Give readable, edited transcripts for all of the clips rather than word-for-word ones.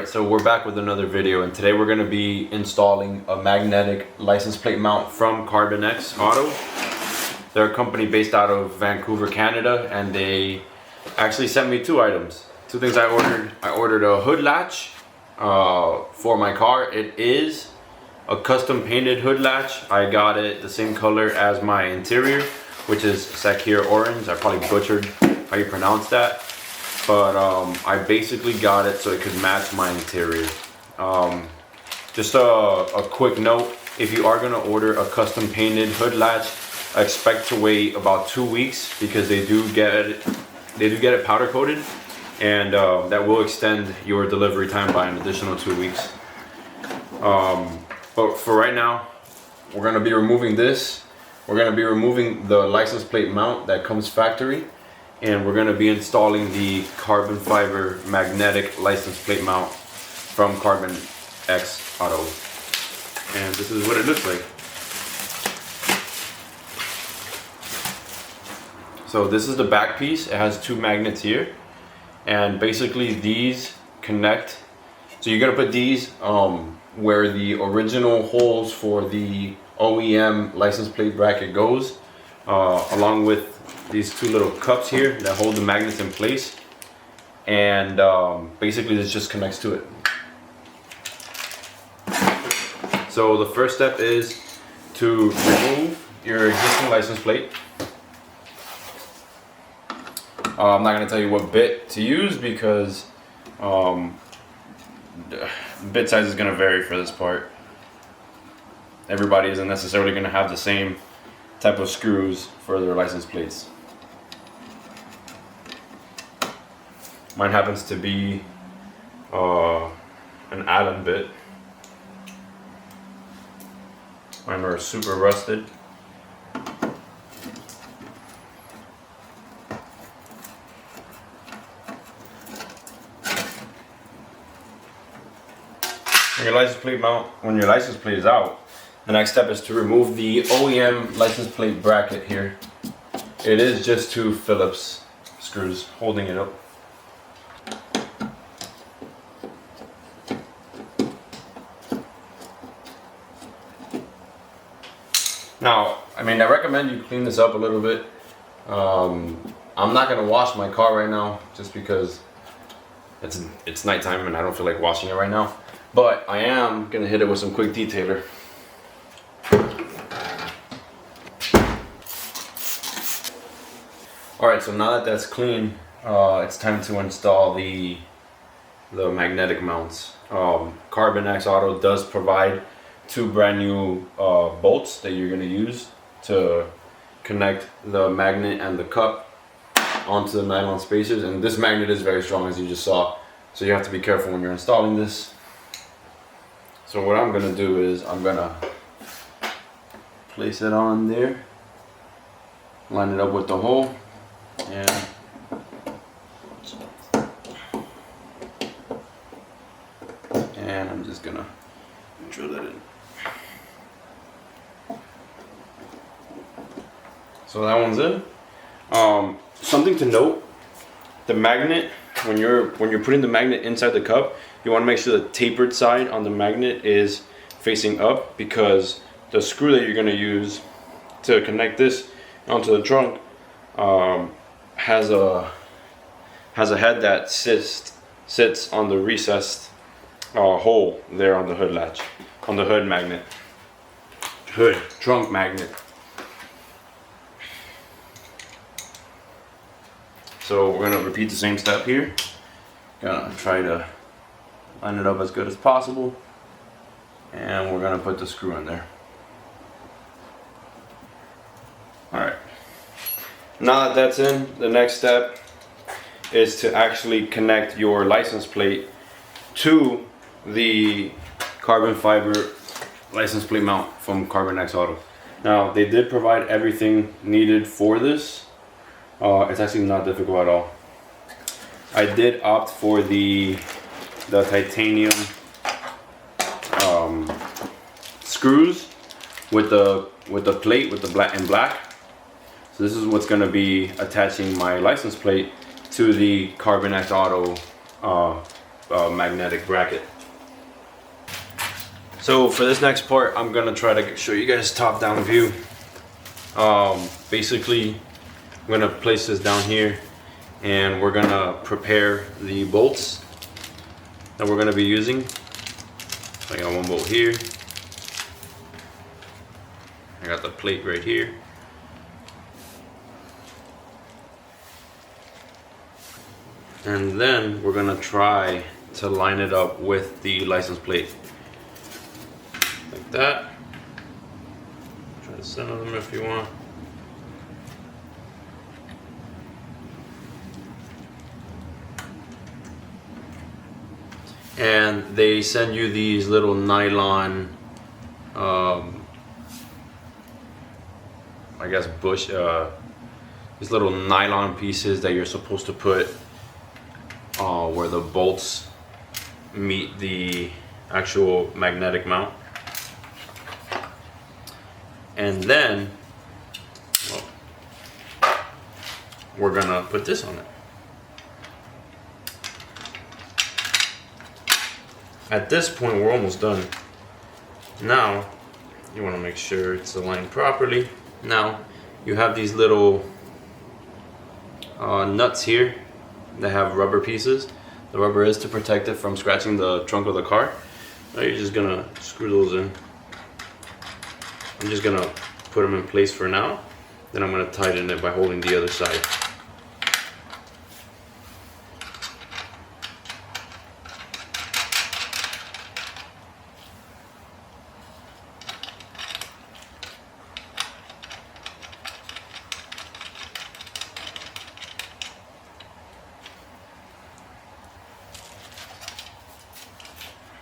So we're back with another video, and today we're going to be installing a magnetic license plate mount from Carbonexauto. They're a company based out of Vancouver, Canada, and they actually sent me two items. Two things I ordered. I ordered a hood latch for my car. It is a custom painted hood latch. I got it the same color as my interior, which is Sakir Orange. I probably butchered how you pronounce that. But I basically got it so it could match my interior. Just a quick note, if you are gonna order a custom painted hood latch, expect to wait about 2 weeks because they do get it powder coated, and that will extend your delivery time by an additional 2 weeks. But for right now, we're gonna be removing this. We're gonna be removing the license plate mount that comes factory, and we're going to be installing the carbon fiber magnetic license plate mount from Carbonexauto. And this is what it looks like. So this is the back piece. It has two magnets here, and basically these connect. So you're going to put these where the original holes for the OEM license plate bracket goes, along with these two little cups here that hold the magnets in place, and basically this just connects to it. So the first step is to remove your existing license plate. I'm not going to tell you what bit to use because bit size is going to vary for this part. Everybody isn't necessarily going to have the same type of screws for their license plates. Mine happens to be an Allen bit. Mine are super rusted. When your license plate mount, when your license plate is out, the next step is to remove the OEM license plate bracket here. It is just two Phillips screws holding it up. Now, I mean, I recommend you clean this up a little bit. I'm not gonna wash my car right now just because it's nighttime and I don't feel like washing it right now. But I am gonna hit it with some quick detailer. Alright, so now that that's clean, it's time to install the magnetic mounts. Carbonexauto does provide two brand new bolts that you're going to use to connect the magnet and the cup onto the nylon spacers, and this magnet is very strong, as you just saw, so you have to be careful when you're installing this. So what I'm going to do is I'm going to place it on there, line it up with the hole, and I'm just gonna drill it in. So that one's in. Something to note: the magnet, when you're putting the magnet inside the cup, you want to make sure the tapered side on the magnet is facing up, because the screw that you're going to use to connect this onto the trunk has a head that sits on the recessed hole there on the hood latch, on the hood magnet, trunk magnet. So we're gonna repeat the same step here. Gonna try to line it up as good as possible, and we're gonna put the screw in there. All right. Now that that's in, the next step is to actually connect your license plate to the carbon fiber license plate mount from Carbonexauto. Now, they did provide everything needed for this. It's actually not difficult at all. I did opt for the titanium screws with the plate with the black and black. So this is what's going to be attaching my license plate to the Carbonexauto magnetic bracket. So for this next part, I'm gonna try to show you guys top-down view. Basically, I'm gonna place this down here, and we're gonna prepare the bolts that we're gonna be using. I got one bolt here. I got the plate right here. And then we're gonna try to line it up with the license plate. Like that. Try to center them if you want. And they send you these little nylon, I guess these little nylon pieces that you're supposed to put where the bolts meet the actual magnetic mount. And then, well, we're gonna put this on it. At this point, we're almost done. Now, you wanna make sure it's aligned properly. Now, you have these little nuts here that have rubber pieces. The rubber is to protect it from scratching the trunk of the car. Now you're just gonna screw those in. I'm just gonna put them in place for now. Then I'm gonna tighten it by holding the other side.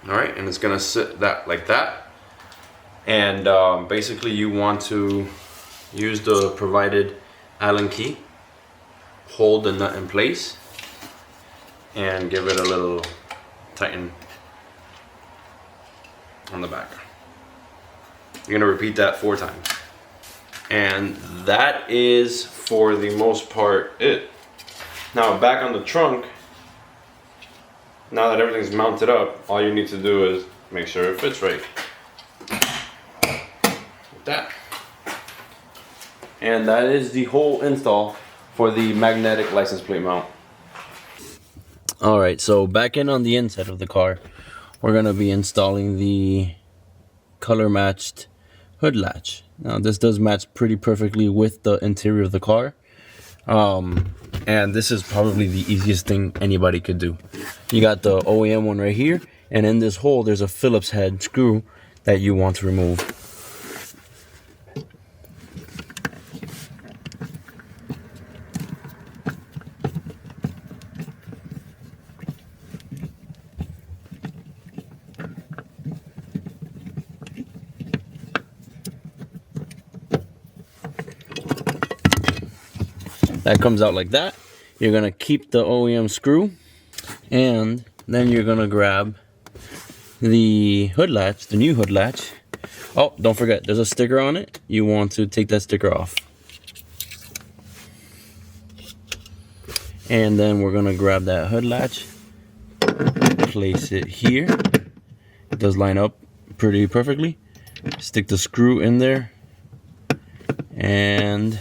All right, and it's gonna sit like that. And basically you want to use the provided Allen key, hold the nut in place, and give it a little tighten on the back. You're gonna repeat that 4 times. And that is, for the most part, it. Now back on the trunk, now that everything's mounted up, all you need to do is make sure it fits right. Like that. And that is the whole install for the magnetic license plate mount. Alright, so back in on the inside of the car, we're going to be installing the color matched hood latch. Now this does match pretty perfectly with the interior of the car. And this is probably the easiest thing anybody could do. You got the OEM one right here, and in this hole there's a Phillips head screw that you want to remove. That comes out like that. You're gonna keep the OEM screw, and then you're gonna grab the hood latch, the new hood latch. Oh, don't forget, there's a sticker on it. You want to take that sticker off. And then we're gonna grab that hood latch, place it here. It does line up pretty perfectly. Stick the screw in there, and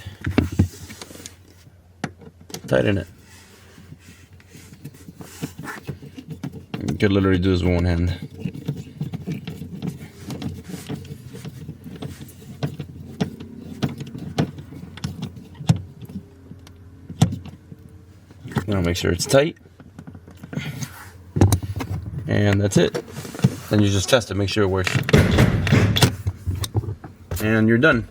tighten it. You could literally do this with one hand. Now make sure it's tight. And that's it. Then you just test it, make sure it works. And you're done.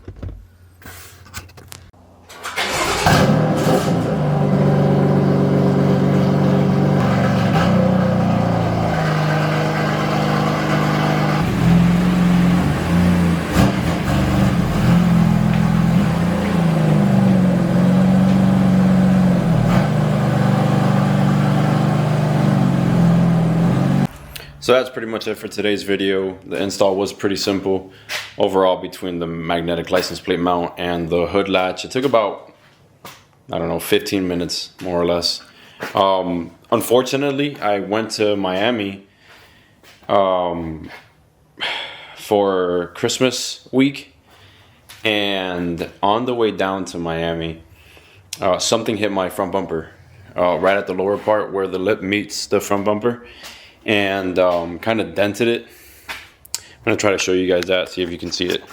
So that's pretty much it for today's video. The install was pretty simple overall between the magnetic license plate mount and the hood latch. It took about, I don't know, 15 minutes more or less. Unfortunately, I went to Miami for Christmas week, and on the way down to Miami, something hit my front bumper, right at the lower part where the lip meets the front bumper, and kind of dented it. I'm gonna try to show you guys that, see if you can see it.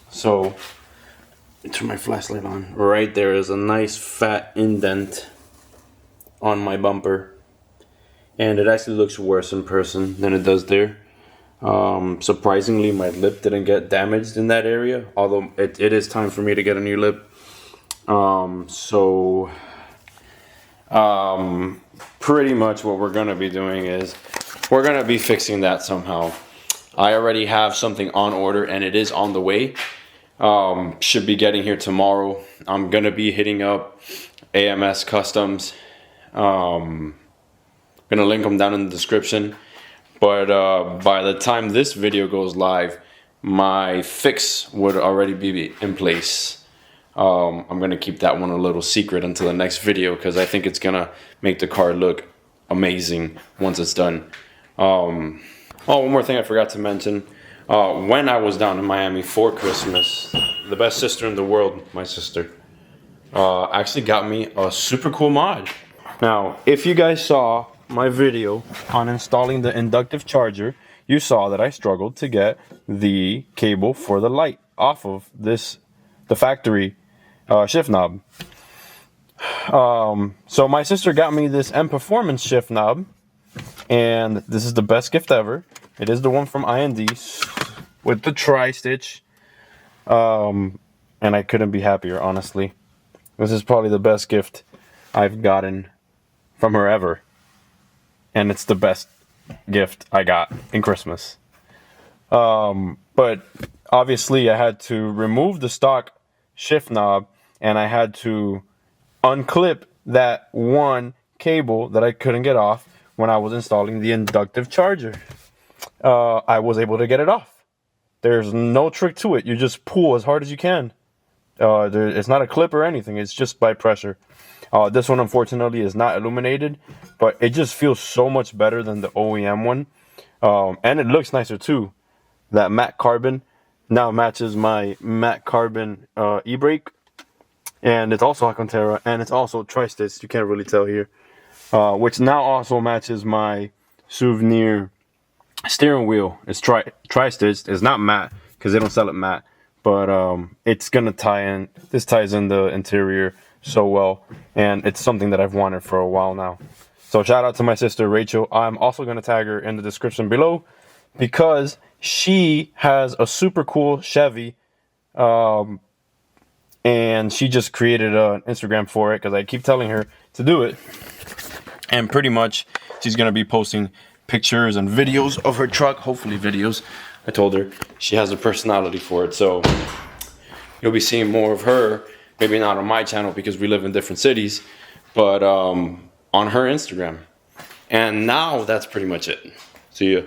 So, turn my flashlight on. Right there is a nice fat indent on my bumper, and it actually looks worse in person than it does there. Surprisingly, my lip didn't get damaged in that area, although it is time for me to get a new lip. Pretty much what we're gonna be doing is we're gonna be fixing that somehow. I already have something on order, and it is on the way. Should be getting here tomorrow. I'm gonna be hitting up AMS Customs. Gonna link them down in the description. But by the time this video goes live, my fix would already be in place. I'm gonna keep that one a little secret until the next video, because I think it's gonna make the car look amazing once it's done. Oh, one more thing I forgot to mention. When I was down in Miami for Christmas, the best sister in the world, my sister, actually got me a super cool mod. Now, if you guys saw my video on installing the inductive charger, you saw that I struggled to get the cable for the light off of the factory shift knob. So my sister got me this M Performance shift knob, and this is the best gift ever. It is the one from IND with the tri-stitch, and I couldn't be happier, honestly. This is probably the best gift I've gotten from her ever, and it's the best gift I got in Christmas. But obviously I had to remove the stock shift knob, and I had to unclip that one cable that I couldn't get off when I was installing the inductive charger. I was able to get it off. There's no trick to it. You just pull as hard as you can. It's not a clip or anything. It's just by pressure. This one, unfortunately, is not illuminated, but it just feels so much better than the OEM one. And it looks nicer, too. That matte carbon now matches my matte carbon e-brake. And it's also Alcantara, and it's also tri-stitched. You can't really tell here. Which now also matches my Souvenir steering wheel. It's tri-stitched. It's not matte, because they don't sell it matte. But it's going to tie in. This ties in the interior so well. And it's something that I've wanted for a while now. So shout out to my sister, Rachel. I'm also going to tag her in the description below, because she has a super cool Chevy. And she just created an Instagram for it, because I keep telling her to do it. And pretty much she's going to be posting pictures and videos of her truck. Hopefully videos. I told her she has a personality for it. So you'll be seeing more of her. Maybe not on my channel, because we live in different cities. But on her Instagram. And now that's pretty much it. See ya.